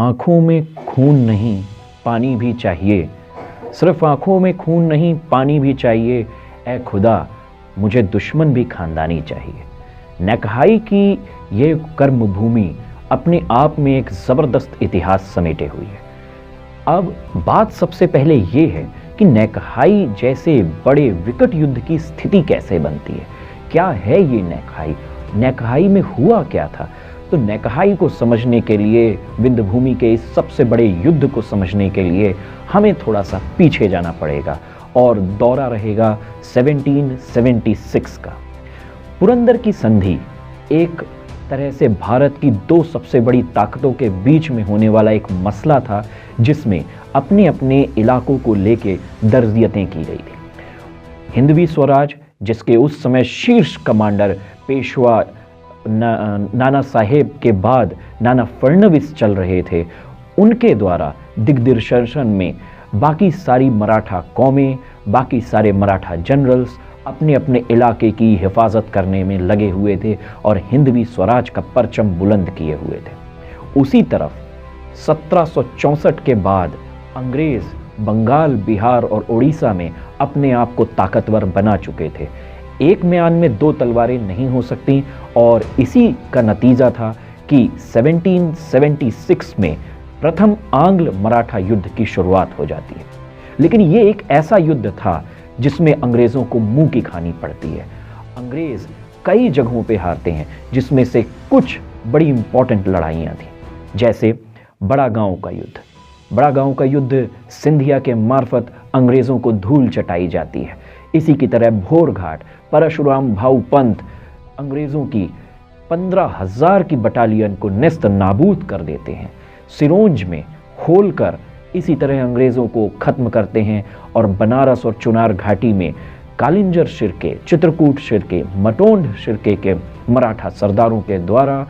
आंखों में खून नहीं पानी भी चाहिए, सिर्फ आंखों में खून नहीं पानी भी चाहिए, ऐ खुदा मुझे दुश्मन भी खानदानी चाहिए। नकहाई की ये कर्म भूमि अपने आप में एक ज़बरदस्त इतिहास समेटे हुई है। अब बात सबसे पहले ये है कि नकहाई जैसे बड़े विकट युद्ध की स्थिति कैसे बनती है, क्या है ये नकहाई, नकहाई में हुआ क्या था। तो नकहाई को समझने के लिए, विंध्य भूमि के इस सबसे बड़े युद्ध को समझने के लिए हमें थोड़ा सा पीछे जाना पड़ेगा और दौरा रहेगा 1776 का। पुरंदर की संधि एक तरह से भारत की दो सबसे बड़ी ताकतों के बीच में होने वाला एक मसला था, जिसमें अपने अपने इलाकों को लेके दर्जियतें की गई थी। हिंदवी स्वराज, जिसके उस समय शीर्ष कमांडर पेशवा नाना साहेब के बाद नाना फडणवीस चल रहे थे, उनके द्वारा दिग्दर्शन में बाकी सारी मराठा कौमें, बाकी सारे मराठा जनरल्स अपने अपने इलाके की हिफाजत करने में लगे हुए थे और हिंदवी स्वराज का परचम बुलंद किए हुए थे। उसी तरफ 1764 के बाद अंग्रेज बंगाल, बिहार और उड़ीसा में अपने आप को ताकतवर बना चुके थे। एक म्यान में दो तलवारें नहीं हो सकती और इसी का नतीजा था कि 1776 में प्रथम आंग्ल मराठा युद्ध की शुरुआत हो जाती है। लेकिन ये एक ऐसा युद्ध था जिसमें अंग्रेजों को मुंह की खानी पड़ती है। अंग्रेज कई जगहों पे हारते हैं, जिसमें से कुछ बड़ी इंपॉर्टेंट लड़ाइयाँ थी, जैसे बड़ा गांव का युद्ध। बड़ा गांव का युद्ध सिंधिया के मार्फत अंग्रेजों को धूल चटाई जाती है। इसी की तरह भोर घाट परशुराम भाऊ पंत अंग्रेजों की 15,000 की बटालियन को नेस्त नाबूद कर देते हैं। सिरोंज में होलकर इसी तरह अंग्रेजों को खत्म करते हैं और बनारस और चुनार घाटी में कालिंजर शिर्के, चित्रकूट शिर्के, मटोंड शिर्के के मराठा सरदारों के द्वारा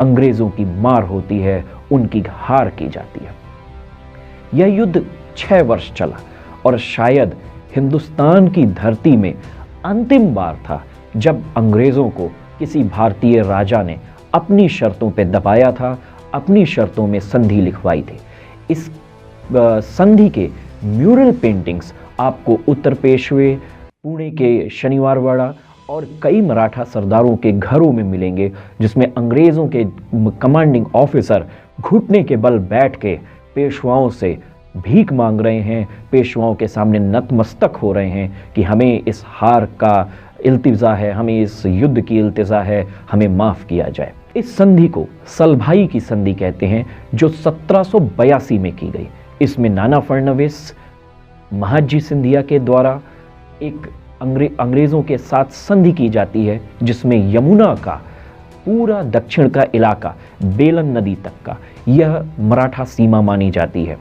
अंग्रेजों की मार होती है, उनकी हार की जाती है। यह युद्ध 6 वर्ष चला और शायद हिंदुस्तान की धरती में अंतिम बार था जब अंग्रेजों को किसी भारतीय राजा ने अपनी शर्तों पे दबाया था, अपनी शर्तों में संधि लिखवाई थी। इस संधि के म्यूरल पेंटिंग्स आपको उत्तर पेशवे, पुणे के शनिवारवाड़ा और कई मराठा सरदारों के घरों में मिलेंगे, जिसमें अंग्रेजों के कमांडिंग ऑफिसर घुटने के बल बैठ के पेशवाओं से भीख मांग रहे हैं, पेशवाओं के सामने नतमस्तक हो रहे हैं कि हमें इस हार का इल्तिजा है, हमें इस युद्ध की इल्तिजा है, हमें माफ़ किया जाए। इस संधि को सलभाई की संधि कहते हैं, जो 1782 में की गई। इसमें नाना फडणवीस, महादजी सिंधिया के द्वारा एक अंग्रेज़ों के साथ संधि की जाती है, जिसमें यमुना का पूरा दक्षिण का इलाका, बेलन नदी तक का, यह मराठा सीमा मानी जाती है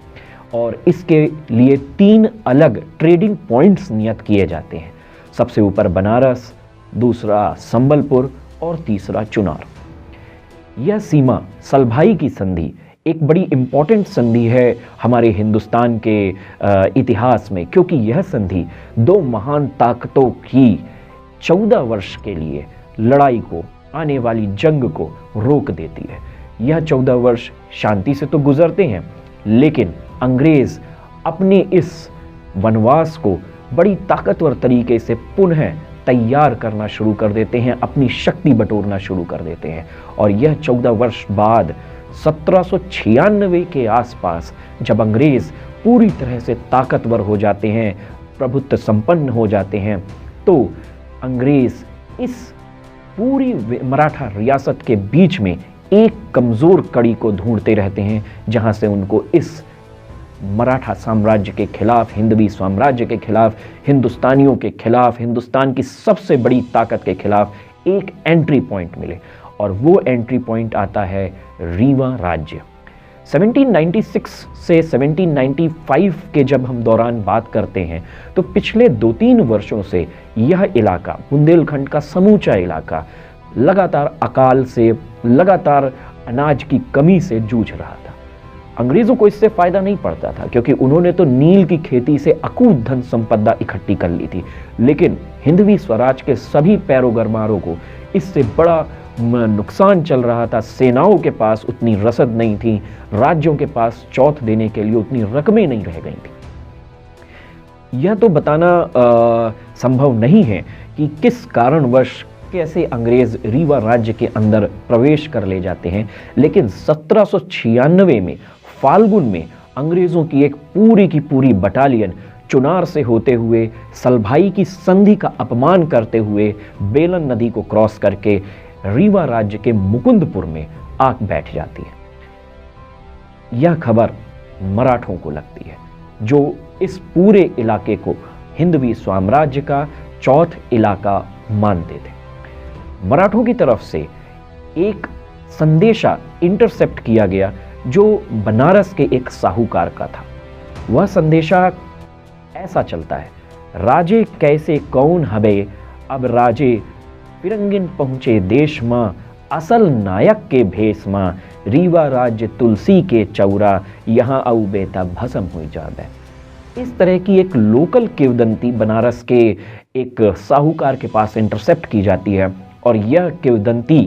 और इसके लिए 3 अलग ट्रेडिंग पॉइंट्स नियत किए जाते हैं। सबसे ऊपर बनारस, दूसरा संबलपुर और तीसरा चुनार। यह सीमा सलभाई की संधि एक बड़ी इंपॉर्टेंट संधि है हमारे हिंदुस्तान के इतिहास में, क्योंकि यह संधि 2 महान ताकतों की 14 वर्ष के लिए लड़ाई को, आने वाली जंग को रोक देती है। यह 14 वर्ष शांति से तो गुजरते हैं, लेकिन अंग्रेज अपने इस वनवास को बड़ी ताकतवर तरीके से पुनः तैयार करना शुरू कर देते हैं, अपनी शक्ति बटोरना शुरू कर देते हैं। और यह 14 वर्ष बाद 1796 के आसपास, जब अंग्रेज पूरी तरह से ताकतवर हो जाते हैं, प्रभुत्व संपन्न हो जाते हैं, तो अंग्रेज इस पूरी मराठा रियासत के बीच में एक कमज़ोर कड़ी को ढूंढते रहते हैं, जहां से उनको इस मराठा साम्राज्य के खिलाफ, हिंदवी साम्राज्य के खिलाफ, हिंदुस्तानियों के खिलाफ, हिंदुस्तान की सबसे बड़ी ताकत के खिलाफ एक एंट्री पॉइंट मिले। और वो एंट्री पॉइंट आता है रीवा राज्य। 1796 से 1795 के जब हम दौरान बात करते हैं, तो पिछले 2-3 वर्षों से यह इलाका, बुंदेलखंड का समूचा इलाका, लगातार अकाल से, लगातार अनाज की कमी से जूझ रहा था। अंग्रेजों को इससे फायदा नहीं पड़ता था, क्योंकि उन्होंने तो नील की खेती से अकूत धन संपदा इकट्ठी कर ली थी। लेकिन हिंदवी स्वराज के सभी पैरोगरमारों को इससे बड़ा नुकसान चल रहा था, सेनाओं के पास उतनी रसद नहीं थी, राज्यों के पास चौथ देने के लिए उतनी रकमें नहीं रह गई थी। यह तो बताना संभव नहीं है कि किस कारणवश कैसे अंग्रेज रीवा राज्य के अंदर प्रवेश कर ले जाते हैं, लेकिन 1796 में फाल्गुन में अंग्रेजों की एक पूरी की पूरी बटालियन चुनार से होते हुए सलभाई की संधि का अपमान करते हुए बेलन नदी को क्रॉस करके रीवा राज्य के मुकुंदपुर में आके बैठ जाती है। यह खबर मराठों को लगती है, जो इस पूरे इलाके को हिंदवी साम्राज्य का चौथ इलाका मानते थे। मराठों की तरफ से एक संदेशा इंटरसेप्ट किया गया जो बनारस के एक साहूकार का था। वह संदेशा ऐसा चलता है, राजे कैसे कौन हबे, अब राजे फिरंगिन पहुंचे देश मां, असल नायक के भेष मां, रीवा राज्य तुलसी के चौरा, यहां आऊ बेटा भस्म हुई जाबे। इस तरह की एक लोकल किंवदंती बनारस के एक साहूकार के पास इंटरसेप्ट की जाती है और यह किंवदंती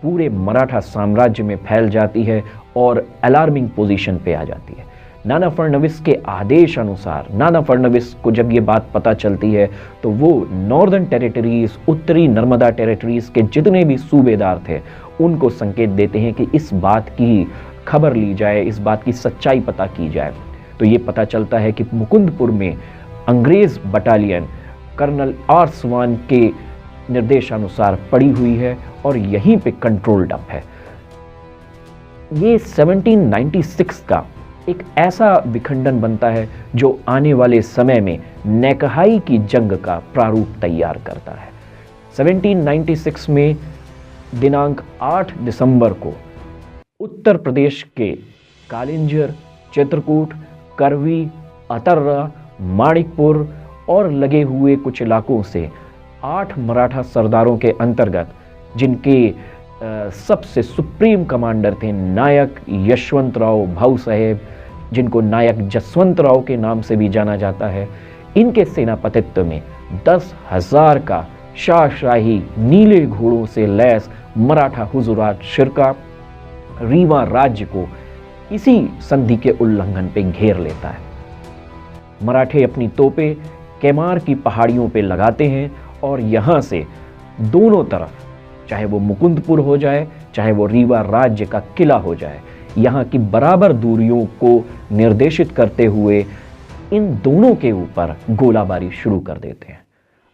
पूरे मराठा साम्राज्य में फैल जाती है और अलार्मिंग पोजीशन पे आ जाती है। नाना फडणवीस के आदेश अनुसार नाना फडणवीस को जब ये बात पता चलती है तो वो नॉर्दर्न टेरिटरीज, उत्तरी नर्मदा टेरिटरीज के जितने भी सूबेदार थे उनको संकेत देते हैं कि इस बात की खबर ली जाए, इस बात की सच्चाई पता की जाए। तो ये पता चलता है कि मुकुंदपुर में अंग्रेज बटालियन कर्नल आर स्वान के निर्देशानुसार पड़ी हुई है और यहीं पे कंट्रोल्ड अप है। ये 1796 का एक ऐसा विखंडन बनता है जो आने वाले समय में नेकहाई की जंग का प्रारूप तैयार करता है। 1796 में दिनांक 8 दिसंबर को उत्तर प्रदेश के कालिंजर, चित्रकूट, करवी, अतर्रा, माणिकपुर और लगे हुए कुछ इलाकों से 8 मराठा सरदारों के अंतर्गत, जिनके सबसे सुप्रीम कमांडर थे नायक यशवंतराव भाऊ साहेब, जिनको नायक जसवंतराव के नाम से भी जाना जाता है, इनके सेनापतित्व में 10,000 का शाही नीले घोड़ों से लैस मराठा हुजूरात शिरका रीवा राज्य को इसी संधि के उल्लंघन पे घेर लेता है। मराठे अपनी तोपें कैमार की पहाड़ियों पे लगाते हैं और यहां से दोनों तरफ, चाहे वो मुकुंदपुर हो जाए, चाहे वो रीवा राज्य का किला हो जाए, यहाँ की बराबर दूरियों को निर्देशित करते हुए इन दोनों के ऊपर गोलाबारी शुरू कर देते हैं।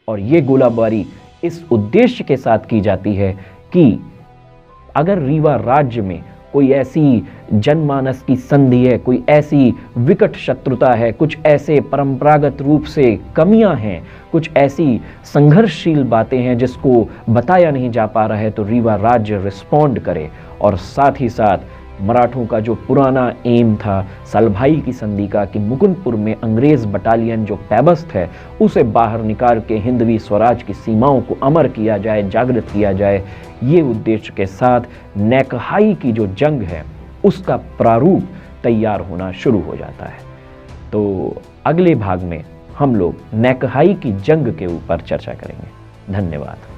और ये गोलाबारी इस उद्देश्य के साथ की जाती है कि अगर रीवा राज्य में कोई ऐसी जनमानस की संधि है, कोई ऐसी विकट शत्रुता है, कुछ ऐसे परंपरागत रूप से कमियां हैं, कुछ ऐसी संघर्षशील बातें हैं जिसको बताया नहीं जा पा रहा है, तो रीवा राज्य रिस्पॉन्ड करे। और साथ ही साथ मराठों का जो पुराना एम था सलभाई की संधि का कि मुकुंदपुर में अंग्रेज बटालियन जो पैबस्त है उसे बाहर निकाल के हिंदवी स्वराज की सीमाओं को अमर किया जाए, जागृत किया जाए, ये उद्देश्य के साथ नेकहाई की जो जंग है उसका प्रारूप तैयार होना शुरू हो जाता है। तो अगले भाग में हम लोग नेकहाई की जंग के ऊपर चर्चा करेंगे। धन्यवाद।